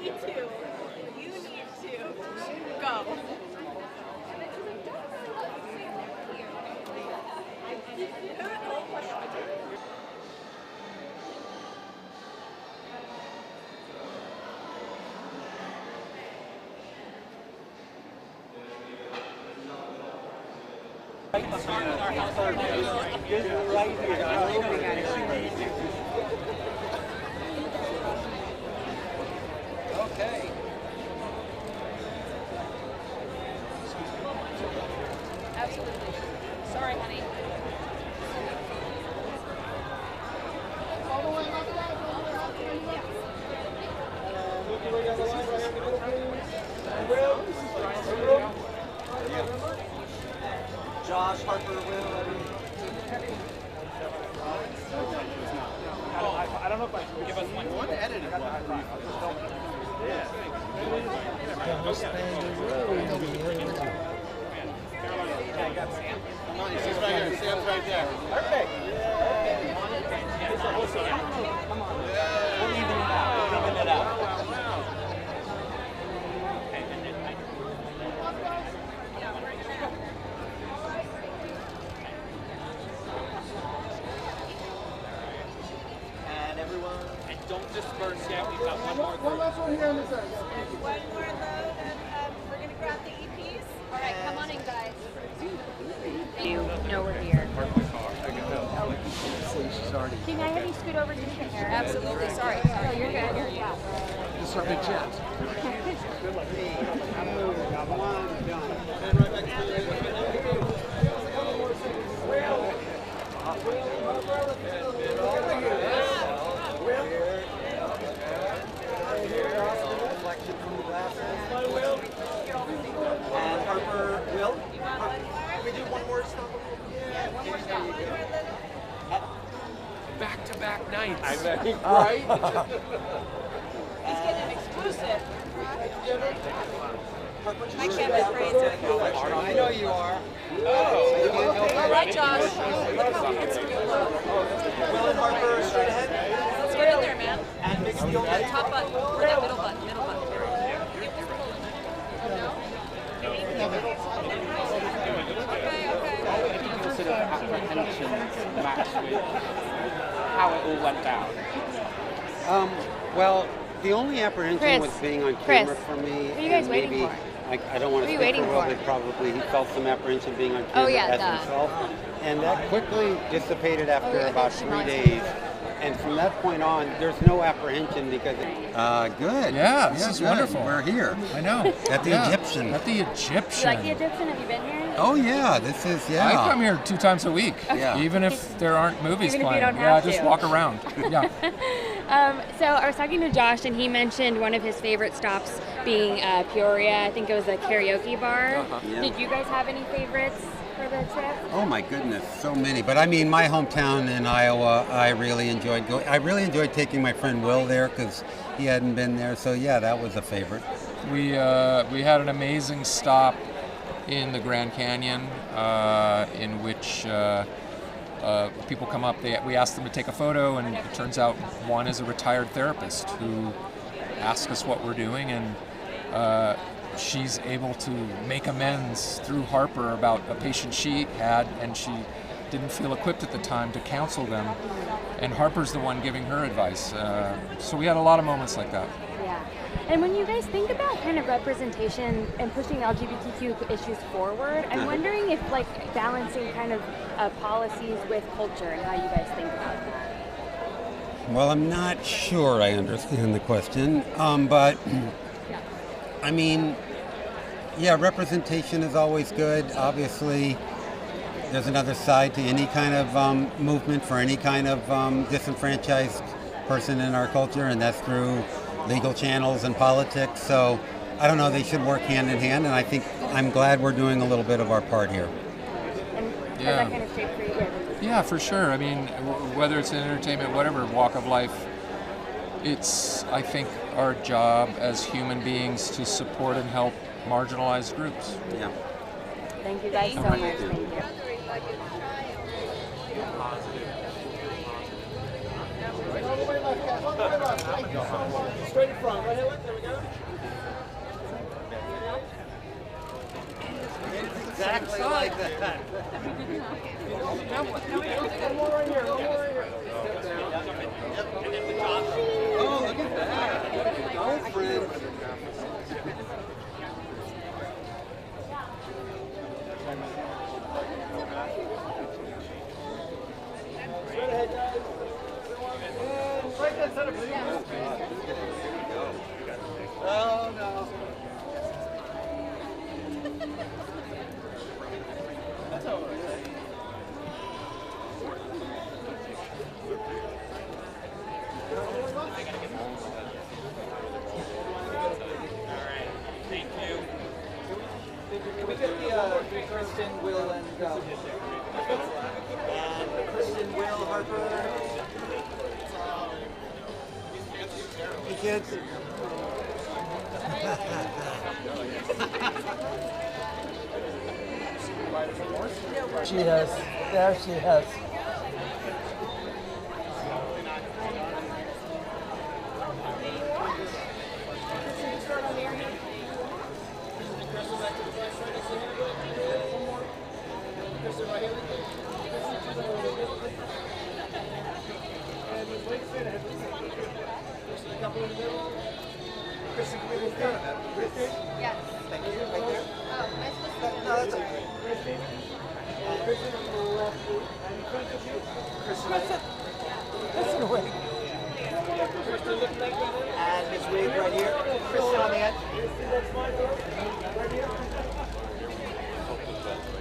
need to. You need to go. Okay. Absolutely. Sorry, honey. Josh, Harper, Will. I don't know if I can give us one edit of Sam's right here. Sam's right there. Perfect. We'll even it out. We'll even it out. And everyone. And don't disperse yet. We've got one more. One last one here on this side. One more load of, we're going to grab the EPs. All right, come on in, guys. You know we're here. She's already. Can I have you scoot over to the hair? Absolutely. Sorry. Oh, you're good. Yeah. This is our big chance. Reflection from the glasses. And Harper, Will. Can we do one more stop? Yeah, one more stop. Back-to-back nights. Right? He's getting an exclusive. My camera's crazy. I know you are. All right, Josh. Will and Harper straight ahead. Let's get in there, man. And mix the only. Top button. Or that middle button. Middle button. No? Okay. Sort of apprehensions match with how it all went down. Well, the only apprehension Chris. was being on Chris. camera for me. What are you guys and waiting maybe, for? I don't want What are to you speak waiting for Will, for? but probably he felt some apprehension being on camera yeah, as duh. himself. And that quickly dissipated after yeah, about she 3 might. days. And from that point on, there's no apprehension because... Good. Yeah, this is good. wonderful. We're here I know. at the Egyptian. At the Egyptian. You like the Egyptian? Have you been here? Oh yeah, this is I come here 2 times a week, Yeah. even if there aren't movies Even if you playing. don't Yeah, have just to. walk around. Yeah. So I was talking to Josh, and he mentioned one of his favorite stops being Peoria. I think it was a karaoke bar. Yeah. Did you guys have any favorites for the trip? Oh my goodness, so many. But I mean, my hometown in Iowa, I really enjoyed going. I really enjoyed taking my friend Will there because he hadn't been there. So yeah, that was a favorite. We had an amazing stop in the Grand Canyon, in which people come up. We ask them to take a photo, and it turns out one is a retired therapist who asks us what we're doing, and she's able to make amends through Harper about a patient she had, and she didn't feel equipped at the time to counsel them, and Harper's the one giving her advice. So we had a lot of moments like that. Yeah. And when you guys think about kind of representation and pushing LGBTQ issues forward, I'm wondering if like balancing kind of policies with culture and how you guys think about that. Well, I'm not sure I understand the question, but I mean, yeah, representation is always good. Obviously, there's another side to any kind of movement for any kind of disenfranchised person in our culture, and that's through legal channels and politics. So I don't know, they should work hand in hand, and I think I'm glad we're doing a little bit of our part here. And has Yeah. that kind of shaped for you? Yeah, for sure. I mean, whether it's in entertainment, whatever walk of life, it's, I think, our job as human beings to support and help marginalized groups. Yeah. Thank you guys so much. Thank you. Straight in front. Right here. There we go. Kristen, Will, and Kristen, Will, Harper. Hey kids. She has. There she has. Yes. Thank you. Right there. Oh, am I supposed to? No, that's okay. Listen away. And Miss Wade right here. Kristen on the end.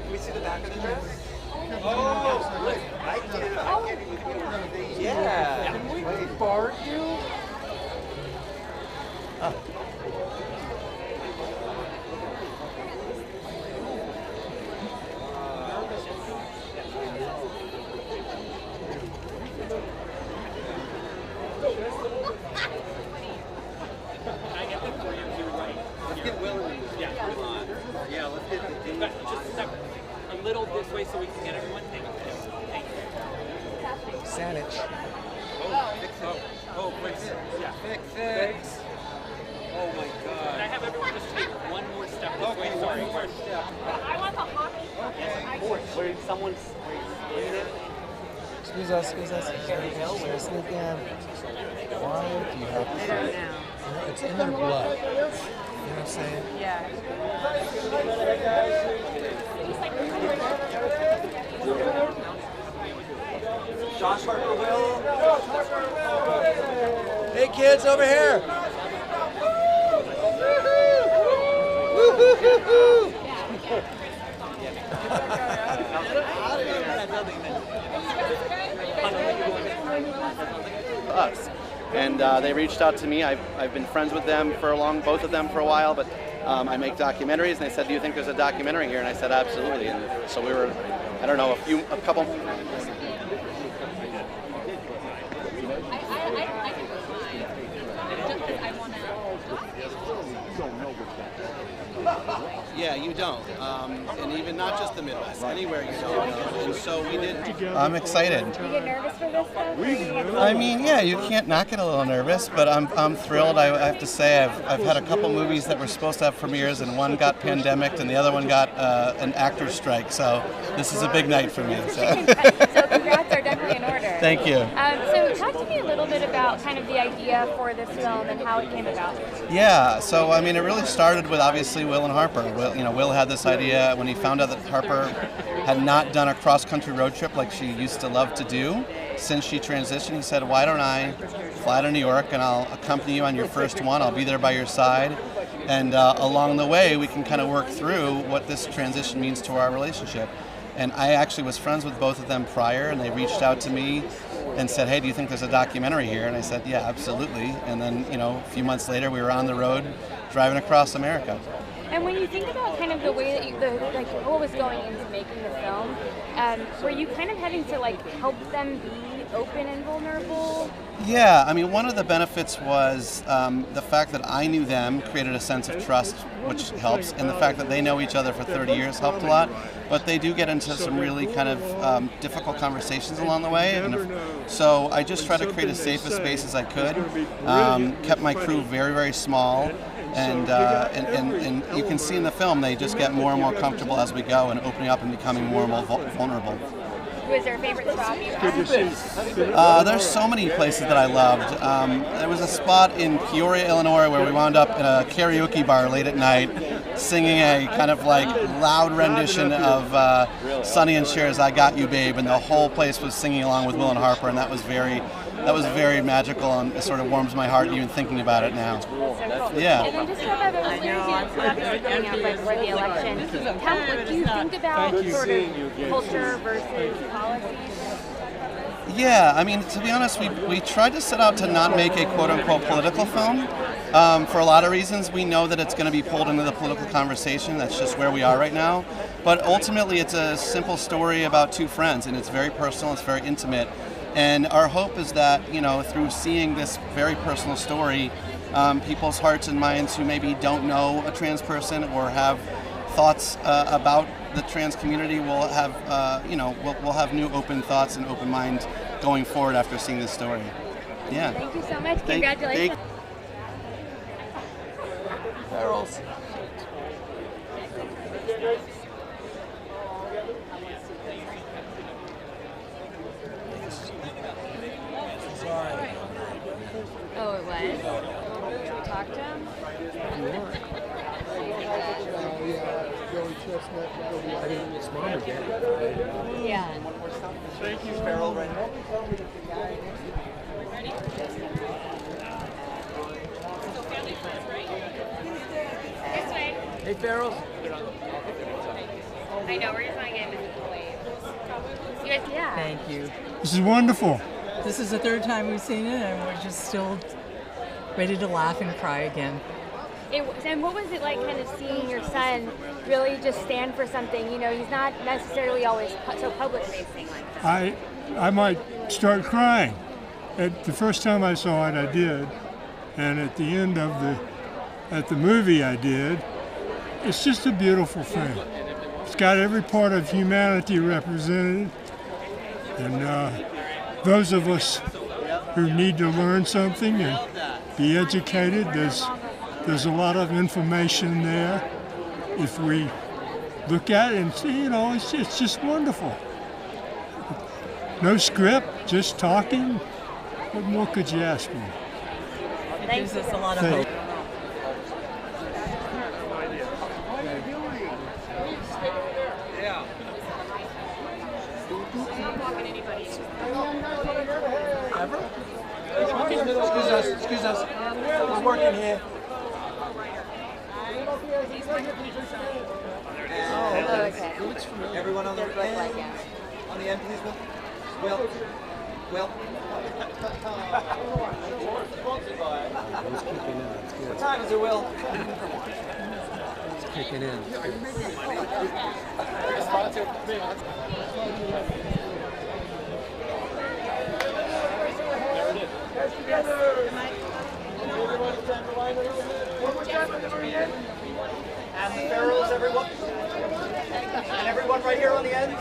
Can we see the back of the dress? Oh, thank you. Yeah. Can we borrow you? Let's get Will in. Yeah, come on. Yeah, let's get the team. Just separate. A little this way so we can get everyone. Thank you. Sandwich. Oh, fix it. Yeah. Fix it. Oh my Can God. I have everyone just take one more step this way? Sorry. I want the hockey. Where someone's. Excuse us. Sneak in. Why do you have to say it? It's in their blood. You know what I'm saying? Yeah. Josh Harper, Will. Hey kids, over here! Us. And they reached out to me. I've been friends with them both of them for a while, but I make documentaries, and they said, do you think there's a documentary here? And I said, absolutely. And so we were, I don't know, a couple. Yeah, you don't. And even not just the Midwest, anywhere you don't. And so we did. I'm excited. Do you get nervous for this stuff? I mean, yeah, you can't not get a little nervous, but I'm thrilled. I have to say, I've had a couple movies that were supposed to have premieres, and one got pandemicked, and the other one got an actor's strike. So this is a big night for me. So, So congrats are definitely in order. Thank you. So talk to me a little bit about kind of the idea for this film and how it came about. Yeah, so I mean, it really started with obviously Will and Harper. Will had this idea when he found out that Harper had not done a cross-country road trip like she used to love to do since she transitioned. He said, why don't I fly to New York and I'll accompany you on your first one. I'll be there by your side. And along the way, we can kind of work through what this transition means to our relationship. And I actually was friends with both of them prior, and they reached out to me and said, hey, do you think there's a documentary here? And I said, yeah, absolutely. And then, a few months later, we were on the road driving across America. And when you think about kind of the way that what was going into making the film, were you kind of having to help them be open and vulnerable? Yeah, I mean, one of the benefits was the fact that I knew them created a sense of trust, which helps, and the fact that they know each other for 30 years helped a lot. But they do get into some really kind of difficult conversations along the way, and so I just tried to create as safe a space as I could. Kept my crew very, very small. And you can see in the film they just get more and more comfortable as we go and opening up and becoming more and more vulnerable. Who is their favorite spot you have? There's so many places that I loved. There was a spot in Peoria, Illinois where we wound up in a karaoke bar late at night singing a kind of loud rendition of Sonny and Cher's I Got You Babe, and the whole place was singing along with Will and Harper, and that was very magical, and it sort of warms my heart even thinking about it now. Yeah. And then just about those years, obviously going out before the election, what do you think about sort of culture versus policies? Yeah, I mean, to be honest, we tried to set out to not make a quote-unquote political film, For a lot of reasons, we know that it's going to be pulled into the political conversation. That's just where we are right now. But ultimately, it's a simple story about two friends, and it's very personal, it's very intimate. And our hope is that, through seeing this very personal story, people's hearts and minds who maybe don't know a trans person or have thoughts about the trans community will have, we'll have new open thoughts and open minds going forward after seeing this story. Yeah. Thank you so much. Congratulations. Barrels. Oh, it was? Should we talk to him? I mean, it's mom or dad. Yeah. Thank you, Farrell. Right now. Hey, Farrell. I know, we're just not getting into the waves. You guys, yeah. Thank you. This is wonderful. This is the third time we've seen it, and we're just still ready to laugh and cry again. And what was it like kind of seeing your son really just stand for something? He's not necessarily always so public facing like that. I might start crying. The first time I saw it, I did. And at the end of the movie I did. It's just a beautiful thing. It's got every part of humanity represented. And those of us who need to learn something and be educated, there's a lot of information there. If we look at it and see, it's just wonderful. No script, just talking. What more could you ask for? It gives us a lot of hope. Excuse us. We're working here. Oh, okay. Everyone on the end. On the end, please. Will. What time is it, Will? It's kicking in. And the Farrells, everyone. And everyone right here on the end.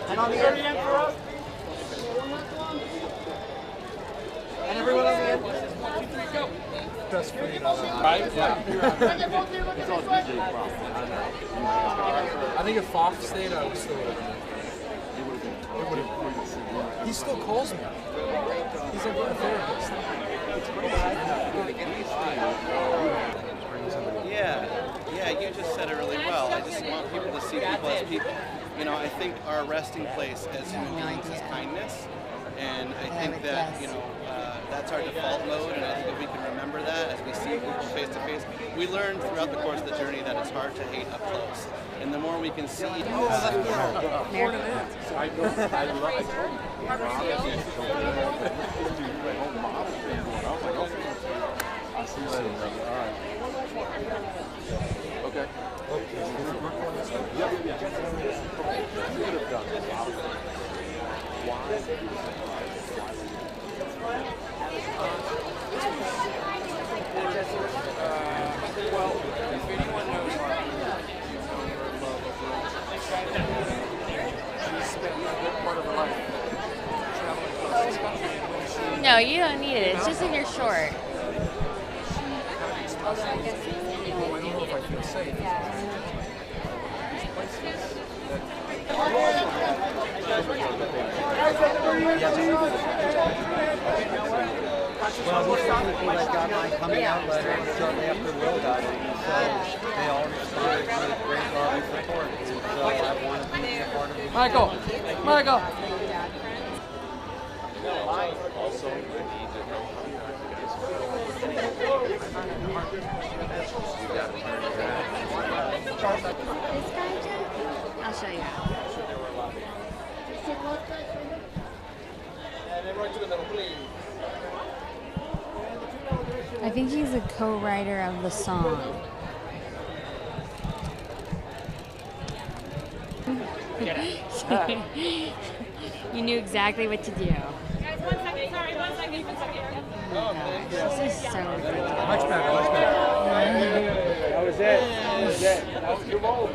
And on the end for us. And everyone on the end. Best friend. Right? Yeah. I think if Foff stayed, I would still would have. He still calls me. He's a good therapist. Yeah, you just said it really well. I just want people to see people as people. I think our resting place as human beings is kindness, and I think that that's our default mode. And I think if we can remember that as we see people face to face, we learn throughout the course of the journey that it's hard to hate up close. And the more we can see. I'll see you later, brother. All right. Okay. Yep. You could have done it. Well, if anyone knows Harper, she spent a good part of her life traveling across this country. No, you don't need it. It's just in your short. Although I guess I don't know if I feel safe. Well, these are people that got my coming out letter shortly after Will got it, so they all responded with great love and support. So I wanted to be a part of it. Michael! Also, you need to know how you guys This guy, Jen? I'll show you. I think he's a co-writer of the song. You knew exactly what to do. Guys, 1 second. Sorry, 1 second. 1 second. Oh, this is so ridiculous. Much better, much better. That was it. That was it. That was your move.